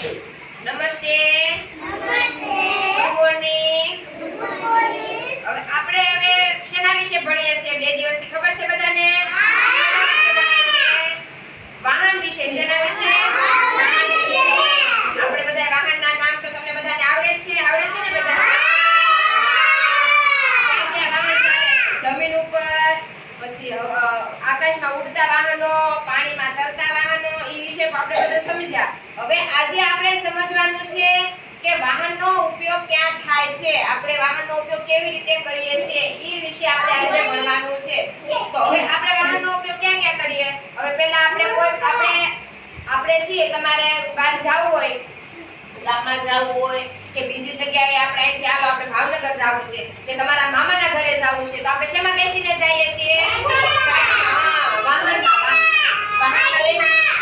નમસ્તે. Good morning. હવે આપણે શેના વિશે ભણીએ છીએ? 2 દિવસથી ખબર છે બધાને? વાહન વિશે. શેના વિશે? વાહન વિશે. આપણે બધા વાહનના નામ તો તમને બધાને આવડે છે ને બધા? ક્યાં વાહન ચાલે? જમીન ઉપર, પછી આકાશમાં ઉડતા વાહનો, પાણીમાં તરતા વાહનો, ઈ વિશે આપણે બધું સમજ્યા. હવે આજે આપણે સમજવાનું છે કે વાહનનો ઉપયોગ ક્યાં થાય છે, આપણે વાહનનો ઉપયોગ કેવી રીતે કરીએ છીએ, ઈ વિશે આપણે આજે ભણવાનું છે. તો હવે આપણે વાહનનો ઉપયોગ ક્યાં કરીએ? હવે પહેલા આપણે છીએ, તમારે બહાર જવું હોય, ગામમાં જવું હોય કે બીજી જગ્યાએ આપણે અહીંથી આપણે ભાવનગર જવું છે કે તમારા મામાના ઘરે જવું છે, તો આપણે શેમાં બેસીને જઈએ છીએ?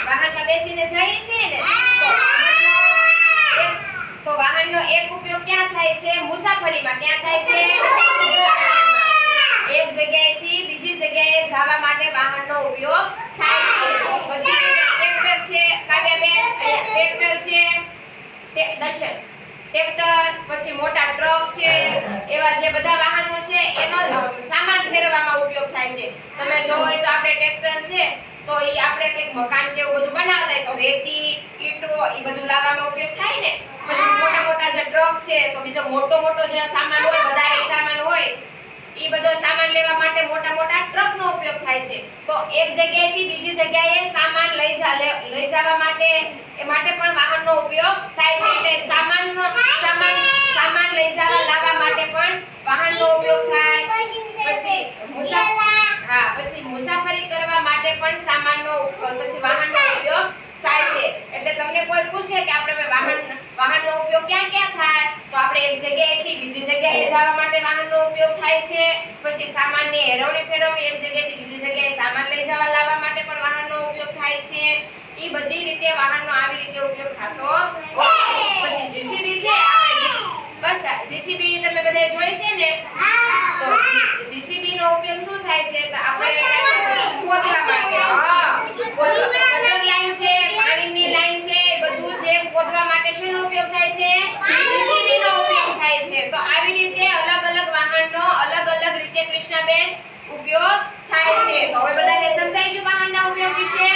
વાહનમાં બેસીને જઈએ છીએ ને. તો વાહનનો એક ઉપયોગ ક્યાં થાય છે? મુસાફરીમાં. ક્યાં થાય છે? એક જગ્યાએથી બીજી જગ્યાએ જવા માટે વાહનનો ઉપયોગ થાય છે. પછી ટ્રેક્ટર છે, કાવ્યાબેન, ટ્રેક્ટર છે, દર્શન, ટ્રેક્ટર, પછી મોટા ટ્રક છે, એવા જે બધા વાહનો છે એનો સામાન ફેરવવામાં ઉપયોગ થાય છે. તમે જો હોય તો આપણે ટ્રેક્ટર છે તો ઈ આપણે કંઈક મકાન કે એવું બધું બનાવતા હોય તો રેતી, ઈંટો ઈ બધું લાવવામાં ઉપયોગ થાય ને. પછી મોટા જે ટ્રક છે તો બીજો મોટો જે સામાન હોય, વધારે સામાન હોય, ઈ બધો સામાન લેવા માટે મોટા ટ્રકનો ઉપયોગ થાય છે. તો એક જગ્યાએથી બીજી જગ્યાએ સામાન લઈ જવા માટે પણ વાહનનો ઉપયોગ થાય છે. એટલે સામાન લઈ લાવવા માટે પણ વાહનનો ઉપયોગ થાય. પછી મુસાફરી કરવા માટે પણ વાહનનો ઉપયોગ થાય છે. એટલે તમને કોઈ પૂછે કે આપણે વાહનનો ઉપયોગ ક્યાં થાય, તો આપણે એક જગ્યાએથી બીજી જગ્યાએ જવા માટે વાહનનો ઉપયોગ થાય છે. પછી સામાનની હેરવણી ફેરવણી, એક જગ્યાએથી બીજી જગ્યાએ સામાન લઈ લાવવા માટે પણ વાહનનો ઉપયોગ થાય છે. ઈ બધી રીતે વાહનનો આવી રીતે ઉપયોગ થતો હોય. પછી જીસીબી છે, બસ જીસીબી તમે બધાએ જોઈ છે ને. તો જીસીબી નો ઉપયોગ શું થાય છે? તો આપણે ખોદવા માટે, ગટર લાઈન છે, પાણીની લાઈન છે, બધું જે ખોદવા માટે શેનો ઉપયોગ થાય છે? જીસીબી નો ઉપયોગ થાય છે. તો આવી રીતે અલગ વાહનનો અલગ રીતે કૃષ્ણાબેન ઉપયોગ થાય છે. હવે બધાને સમજાઈ ગયું વાહનના ઉપયોગ વિશે?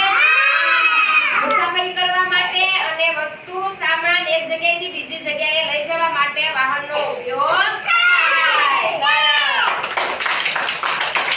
મુસાફરી કરવા માટે અને વસ્તુ સામાન એક જગ્યાએથી બીજી જગ્યાએ લઈ જવા માટે વાહનનો ઉપયોગ